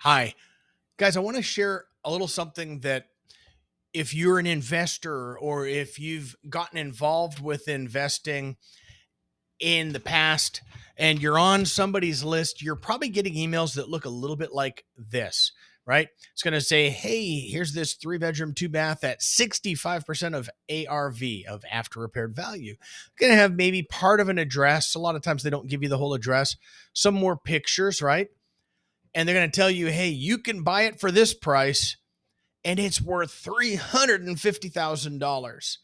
Hi, guys. I want to share a little something that if you're an investor or if you've gotten involved with investing in the past and you're on somebody's list, you're probably getting emails that look a little bit like this, right? It's going to say, hey, here's this 3 bedroom, 2 bath at 65% of ARV, of after repaired value. Going to have maybe part of an address. A lot of times they don't give you the whole address, some more pictures, right? And they're going to tell you, hey, you can buy it for this price and it's worth $350,000.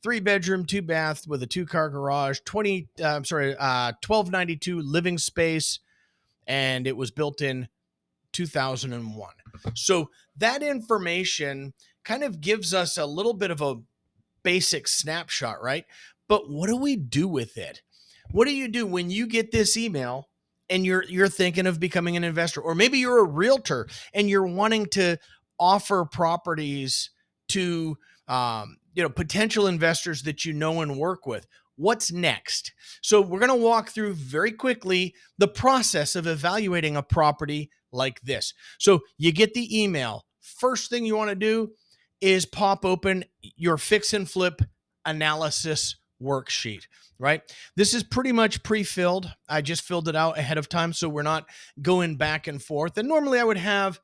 3 bedroom, 2 bath with a 2 car garage, 1292 living space, and it was built in 2001. So that information kind of gives us a little bit of a basic snapshot, right? But what do we do with it? What do you do when you get this email and you're thinking of becoming an investor, or maybe you're a realtor and you're wanting to offer properties to potential investors that you know and work with? What's next? So we're going to walk through very quickly the process of evaluating a property like this. So you get the email. First thing you want to do is pop open your fix and flip analysis worksheet, right? This is pretty much pre-filled. I just filled it out ahead of time, so we're not going back and forth. And normally I would have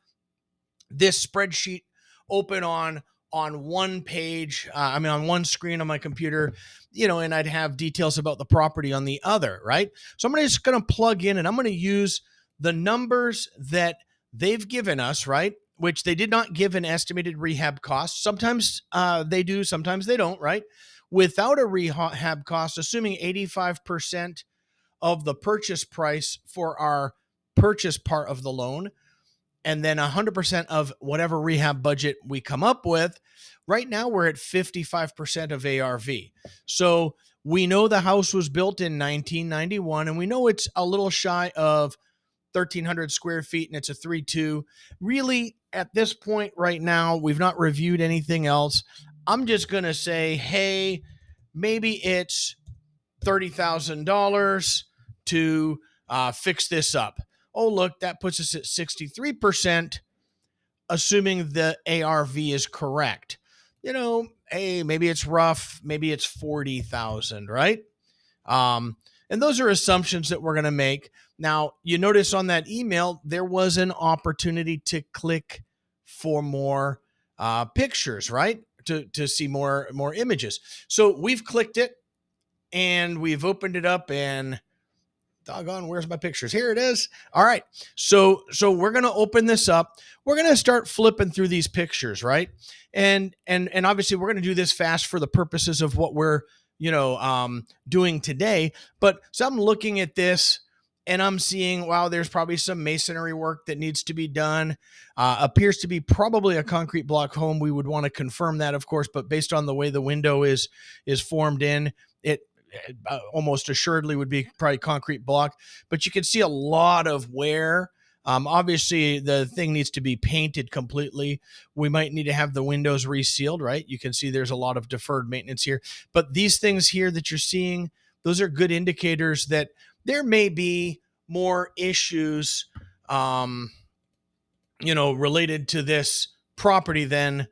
this spreadsheet open on one page, on one screen on my computer, and I'd have details about the property on the other, right? So I'm just going to plug in and I'm going to use the numbers that they've given us, right? Which they did not give an estimated rehab cost. Sometimes they do, sometimes they don't, right? Without a rehab cost, assuming 85% of the purchase price for our purchase part of the loan, and then 100% of whatever rehab budget we come up with. Right now, we're at 55% of ARV. So we know the house was built in 1991, and we know it's a little shy of 1,300 square feet, and it's a 3.2. Really, at this point right now, we've not reviewed anything else. I'm just going to say, hey, maybe it's $30,000 to fix this up. Oh, look, that puts us at 63%, assuming the ARV is correct. Hey, maybe it's rough, maybe it's 40,000, right? And those are assumptions that we're going to make. Now, you notice on that email, there was an opportunity to click for more pictures, right? To see more images. So we've clicked it and we've opened it up, and doggone, where's my pictures? Here it is. All right. So we're going to open this up. We're going to start flipping through these pictures, right? And obviously we're going to do this fast for the purposes of what we're, doing today. But so I'm looking at this and I'm seeing, wow, there's probably some masonry work that needs to be done. Appears to be probably a concrete block home. We would want to confirm that, of course, but based on the way the window is formed in, it almost assuredly would be probably concrete block. But you can see a lot of wear. Obviously, the thing needs to be painted completely. We might need to have the windows resealed, right? You can see there's a lot of deferred maintenance here. But these things here that you're seeing, those are good indicators that there may be more issues, related to this property than,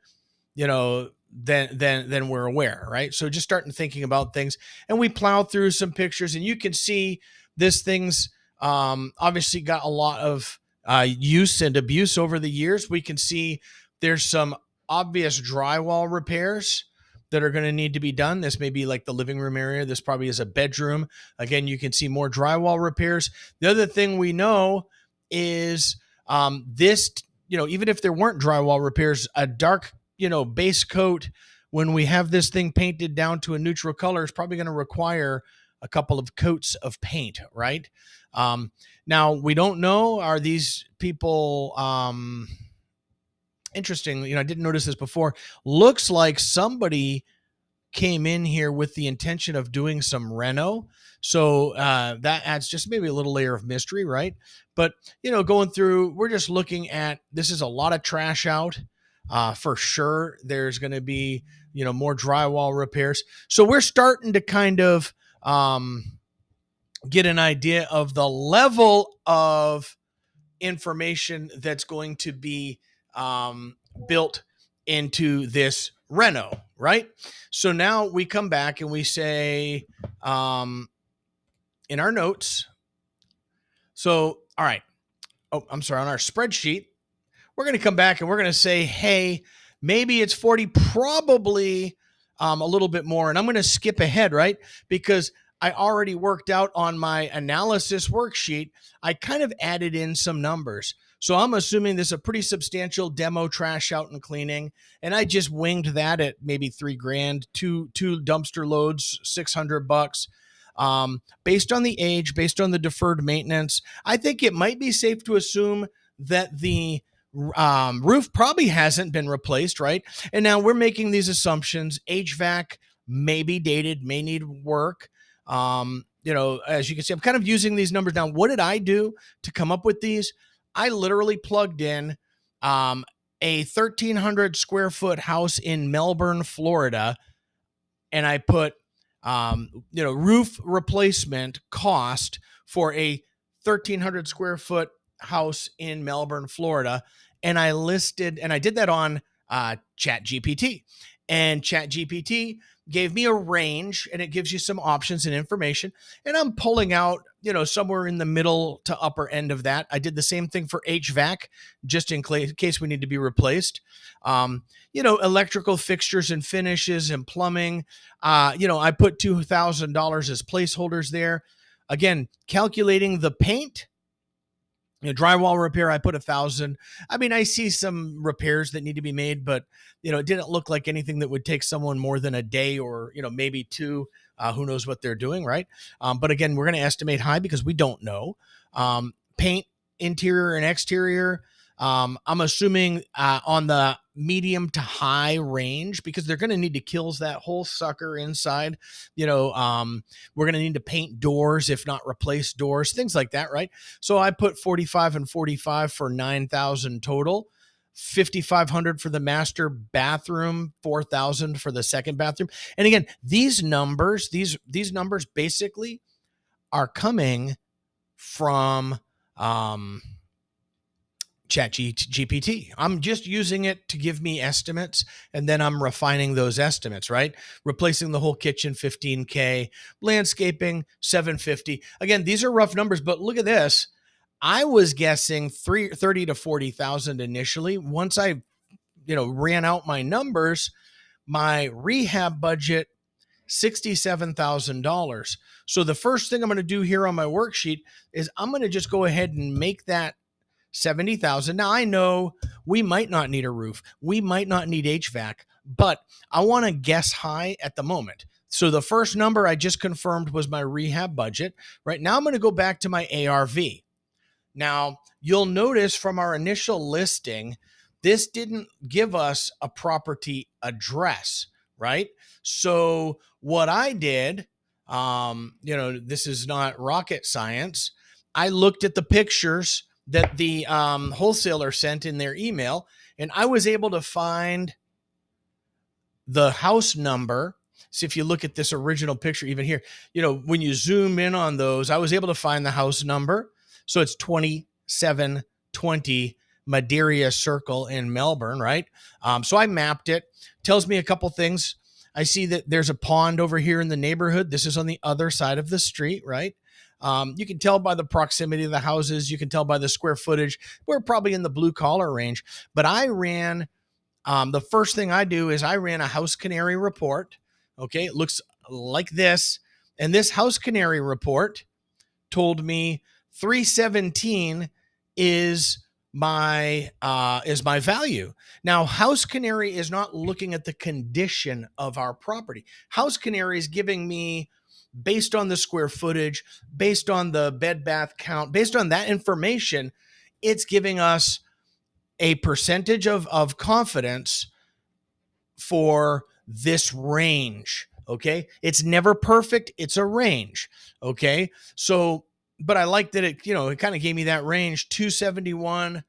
than we're aware, right? So just starting thinking about things, and we plow through some pictures, and you can see this thing's obviously got a lot of use and abuse over the years. We can see there's some obvious drywall repairs that are going to need to be done. This may be like the living room area. This probably is a bedroom. Again, you can see more drywall repairs. The other thing we know is this, even if there weren't drywall repairs, a dark, base coat, when we have this thing painted down to a neutral color, is probably going to require a couple of coats of paint, right? Now, we don't know, are these people, interesting, I didn't notice this before. Looks like somebody came in here with the intention of doing some reno. So that adds just maybe a little layer of mystery, right? But, going through, we're just looking at, this is a lot of trash out. For sure, there's going to be, more drywall repairs. So we're starting to kind of get an idea of the level of information that's going to be built into this reno, right? So now we come back and we say in our notes, so, all right. Oh, I'm sorry. On our spreadsheet, we're going to come back and we're going to say, hey, maybe it's 40, probably a little bit more. And I'm going to skip ahead, right? Because I already worked out on my analysis worksheet. I kind of added in some numbers. So I'm assuming this is a pretty substantial demo trash out and cleaning. And I just winged that at maybe $3,000, two dumpster loads, $600. Based on the age, based on the deferred maintenance, I think it might be safe to assume that the roof probably hasn't been replaced, right? And now we're making these assumptions. HVAC may be dated, may need work. As you can see, I'm kind of using these numbers now. What did I do to come up with these? I literally plugged in a 1,300 square foot house in Melbourne, Florida, and I put roof replacement cost for a 1,300 square foot house in Melbourne, Florida. And I did that on ChatGPT. And ChatGPT gave me a range, and it gives you some options and information. And I'm pulling out, somewhere in the middle to upper end of that. I did the same thing for HVAC, just in case we need to be replaced. Electrical fixtures and finishes and plumbing. I put $2,000 as placeholders there. Again, calculating the paint. Drywall repair, I put 1,000. I mean, I see some repairs that need to be made, but it didn't look like anything that would take someone more than a day or maybe two. Who knows what they're doing, right? But again, we're going to estimate high because we don't know. Paint, interior and exterior. I'm assuming on the medium to high range because they're going to need to kill that whole sucker inside. We're going to need to paint doors, if not replace doors, things like that, right? So I put 45 and 45 for 9,000 total. 5,500 for the master bathroom, 4,000 for the second bathroom. And again, these numbers basically are coming from ChatGPT. I'm just using it to give me estimates, and then I'm refining those estimates, right? Replacing the whole kitchen, $15K, landscaping, $750. Again, these are rough numbers, but look at this. I was guessing 30 to 40,000 initially. Once I, ran out my numbers, my rehab budget, $67,000. So the first thing I'm going to do here on my worksheet is I'm going to just go ahead and make that 70,000. Now I know we might not need a roof. We might not need HVAC, but I want to guess high at the moment. So the first number I just confirmed was my rehab budget. Right now I'm going to go back to my ARV. Now you'll notice from our initial listing, this didn't give us a property address, right? So what I did, this is not rocket science. I looked at the pictures that the wholesaler sent in their email, and I was able to find the house number. So if you look at this original picture, even here, when you zoom in on those, I was able to find the house number. So it's 2720 Madeira Circle in Melbourne, right? So I mapped it. Tells me a couple things. I see that there's a pond over here in the neighborhood. This is on the other side of the street, right? You can tell by the proximity of the houses. You can tell by the square footage. We're probably in the blue collar range. But I ran, the first thing I do is I ran a House Canary report. Okay, it looks like this. And this House Canary report told me 317 is my value. Now, House Canary is not looking at the condition of our property. House Canary is giving me, based on the square footage, based on the bed bath count, based on that information, it's giving us a percentage of confidence for this range. Okay. It's never perfect. It's a range. Okay. So, but I like that it kind of gave me that range, 271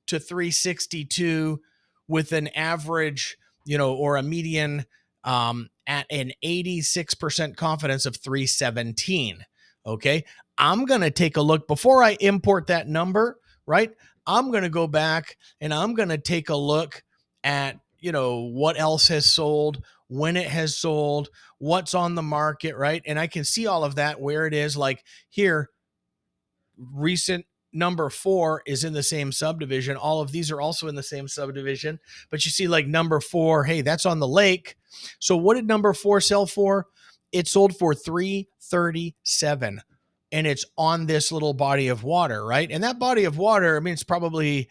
to 362 with an average, or a median at an 86% confidence of 317. Okay. I'm going to take a look before I import that number, right? I'm going to go back and I'm going to take a look at, what else has sold, when it has sold, what's on the market, right? And I can see all of that where it is. Like here, recent number 4 is in the same subdivision. All of these are also in the same subdivision, but you see like number 4, hey, that's on the lake. So what did number 4 sell for? It sold for 337, and it's on this little body of water, right? And that body of water, I mean, it's probably,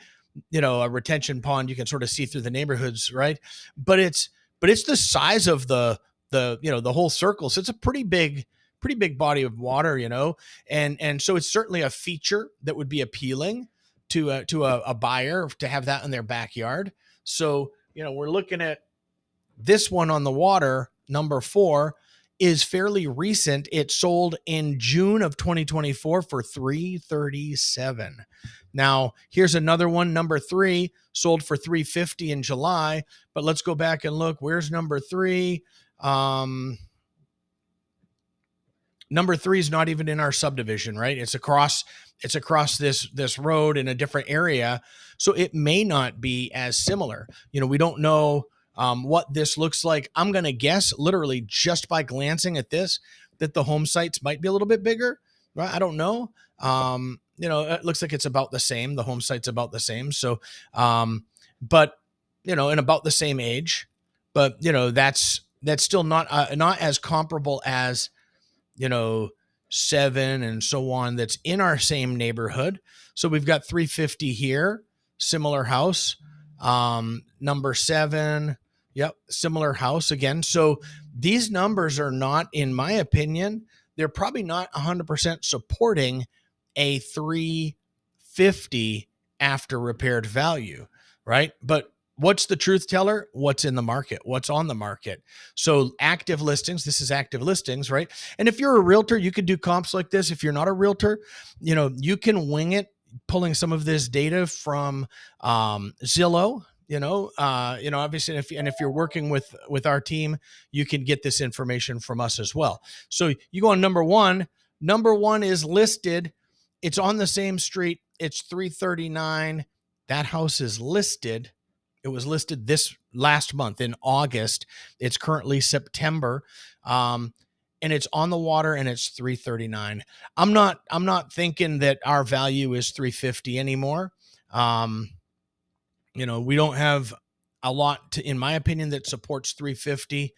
a retention pond. You can sort of see through the neighborhoods, right? But it's the size of the whole circle. So it's a pretty big body of water, and so it's certainly a feature that would be appealing to a buyer to have that in their backyard. So, we're looking at this one on the water. Number 4 is fairly recent. It sold in June of 2024 for 337. Now, here's another one. Number 3 sold for 350 in July, but let's go back and look. Where's number 3? Number 3 is not even in our subdivision, right? It's across this road in a different area. So it may not be as similar. We don't know what this looks like. I'm going to guess, literally just by glancing at this, that the home sites might be a little bit bigger, right? I don't know. It looks like it's about the same. The home site's about the same. So, but, and about the same age, but, that's still not as comparable as, 7 and so on, that's in our same neighborhood. So we've got 350 here, similar house. Number 7, yep, similar house again. So these numbers are not, in my opinion, they're probably not 100% supporting a 350 after repaired value, right? But what's the truth teller? What's in the market? What's on the market? So active listings, this is active listings, right? And if you're a realtor, you could do comps like this. If you're not a realtor, you can wing it, pulling some of this data from Zillow, obviously, if you're working with our team, you can get this information from us as well. So you go on number 1. Number 1 is listed. It's on the same street. It's 339. That house is listed. It was listed this last month in August. It's currently September. And it's on the water and it's 339. I'm not thinking that our value is 350 anymore. We don't have a lot in my opinion, that supports 350.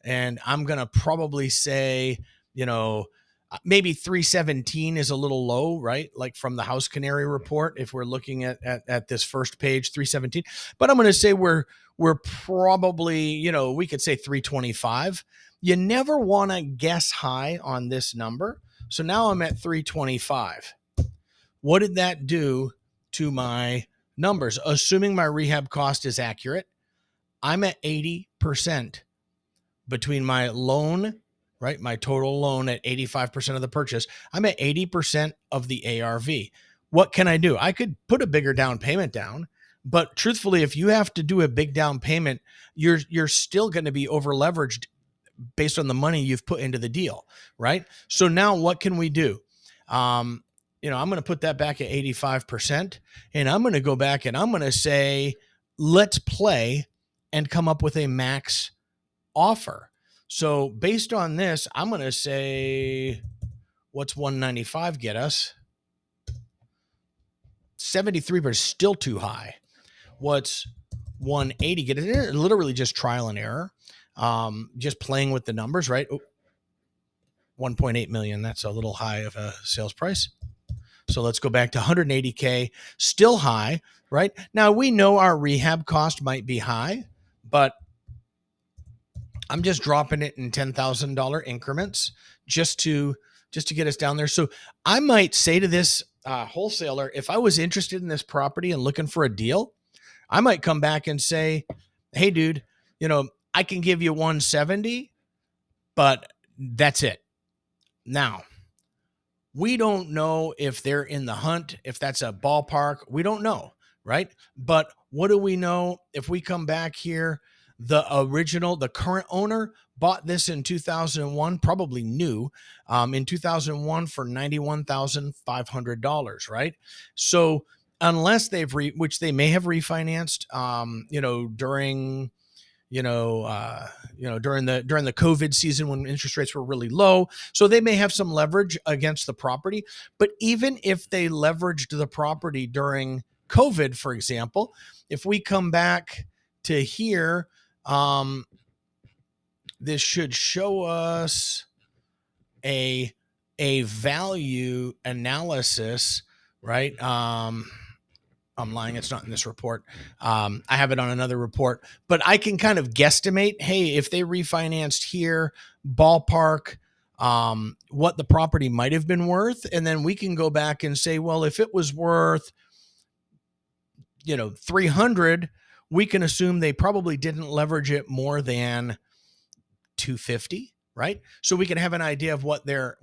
And I'm going to probably say, maybe 317 is a little low, right? Like from the House Canary report, if we're looking at this first page, 317. But I'm going to say we're probably, we could say 325. You never want to guess high on this number. So now I'm at 325. What did that do to my numbers? Assuming my rehab cost is accurate, I'm at 80% between my loan, right? My total loan at 85% of the purchase. I'm at 80% of the ARV. What can I do? I could put a bigger down payment down, but truthfully, if you have to do a big down payment, you're still going to be over leveraged based on the money you've put into the deal, right? So now what can we do? I'm going to put that back at 85%, and I'm going to go back and I'm going to say, let's play and come up with a max offer. So based on this, I'm going to say, what's 195 get us? 73, but it's still too high. What's 180 get us? Literally just trial and error. Just playing with the numbers, right? 1.8 million. That's a little high of a sales price. So let's go back to 180K, still high, right? Now we know our rehab cost might be high, but I'm just dropping it in $10,000 increments just to get us down there. So I might say to this wholesaler, if I was interested in this property and looking for a deal, I might come back and say, hey, dude, I can give you 170, but that's it. Now, we don't know if they're in the hunt, if that's a ballpark. We don't know, right? But what do we know? If we come back here, the current owner bought this in 2001, probably new, in 2001 for $91,500, right? So unless which they may have refinanced, during during the COVID season when interest rates were really low. So they may have some leverage against the property. But even if they leveraged the property during COVID, for example, if we come back to here, this should show us a value analysis, right? I'm lying. It's not in this report. I have it on another report, but I can kind of guesstimate, hey, if they refinanced here, ballpark, what the property might have been worth. And then we can go back and say, well, if it was worth, 300, we can assume they probably didn't leverage it more than 250, right? So we can have an idea of what their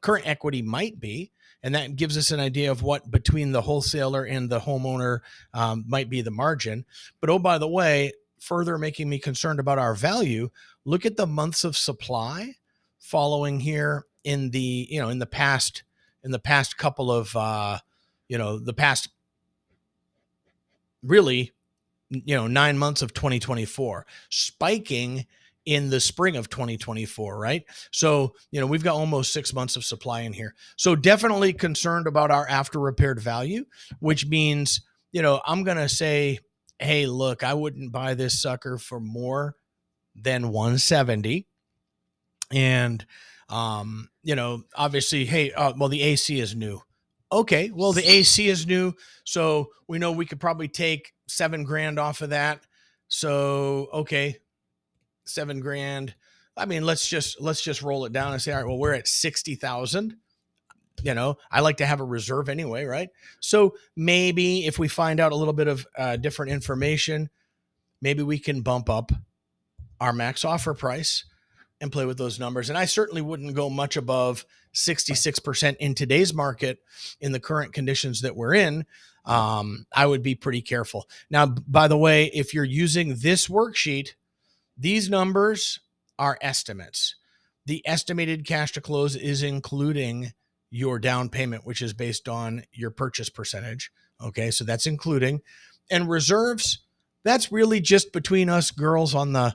current equity might be. And that gives us an idea of what between the wholesaler and the homeowner might be the margin. But oh, by the way, further making me concerned about our value, look at the months of supply following here in the, in the past couple of, the past really, 9 months of 2024, spiking in the spring of 2024, right? So, we've got almost 6 months of supply in here. So definitely concerned about our after repaired value, which means, I'm going to say, hey, look, I wouldn't buy this sucker for more than 170. And, obviously, hey, well, the AC is new. Okay, well, the AC is new, so we know we could probably take $7,000 off of that. So, okay, $7,000. I mean, let's just roll it down and say, all right, well, we're at 60,000. I like to have a reserve anyway, right? So maybe if we find out a little bit of different information, maybe we can bump up our max offer price and play with those numbers. And I certainly wouldn't go much above 66% in today's market in the current conditions that we're in. I would be pretty careful. Now, by the way, if you're using this worksheet, these numbers are estimates. The estimated cash to close is including your down payment, which is based on your purchase percentage. Okay, so that's including. And reserves, that's really just between us girls on the,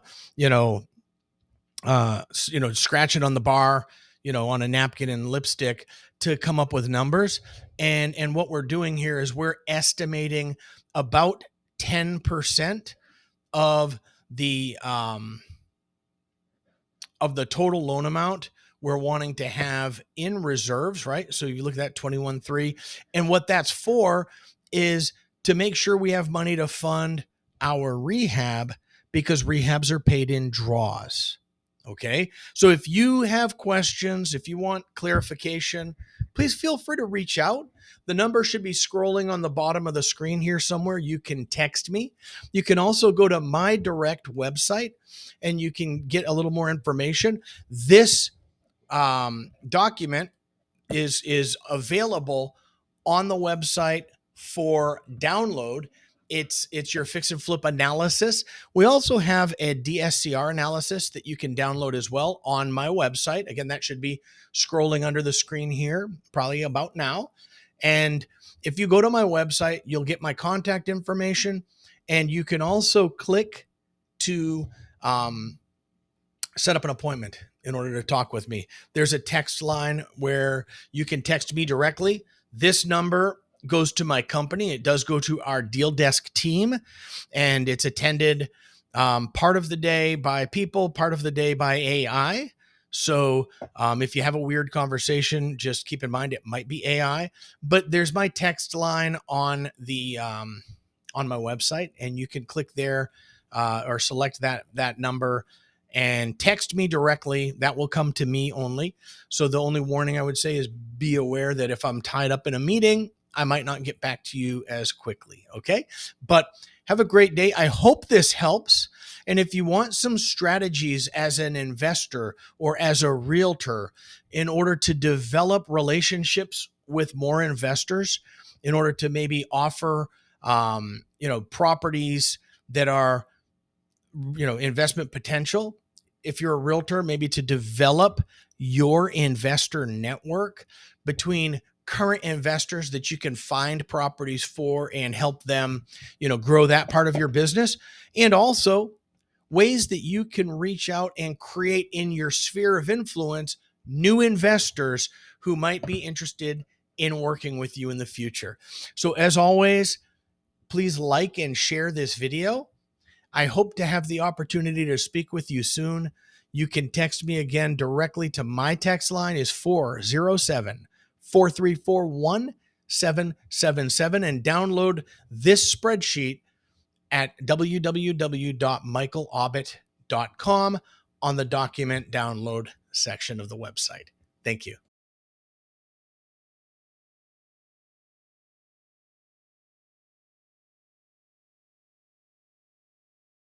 scratching on the bar, on a napkin and lipstick to come up with numbers. And what we're doing here is we're estimating about 10% of the total loan amount we're wanting to have in reserves, right? So you look at that 21.3, and what that's for is to make sure we have money to fund our rehab, because rehabs are paid in draws. Okay. So if you have questions, if you want clarification, please feel free to reach out. The number should be scrolling on the bottom of the screen here somewhere. You can text me. You can also go to my direct website and you can get a little more information. This document is available on the website for download. It's your fix and flip analysis. We also have a DSCR analysis that you can download as well on my website. Again, that should be scrolling under the screen here, probably about now. And if you go to my website, you'll get my contact information, and you can also click to set up an appointment in order to talk with me. There's a text line where you can text me directly. This number goes to my company. It does go to our deal desk team, and it's attended part of the day by people, part of the day by AI. So if you have a weird conversation, just keep in mind it might be AI. But there's my text line on the on my website, and you can click there or select that number and text me directly. That will come to me only. So the only warning I would say is be aware that if I'm tied up in a meeting, I might not get back to you as quickly. Okay. But have a great day. I hope this helps. And if you want some strategies as an investor or as a realtor in order to develop relationships with more investors, in order to maybe offer, properties that are, investment potential, if you're a realtor, maybe to develop your investor network between current investors that you can find properties for and help them, grow that part of your business. And also ways that you can reach out and create in your sphere of influence new investors who might be interested in working with you in the future. So as always, please like and share this video. I hope to have the opportunity to speak with you soon. You can text me again directly to my text line is 407-4341-777 and download this spreadsheet at www.michaelaubit.com on the document download section of the website. Thank you.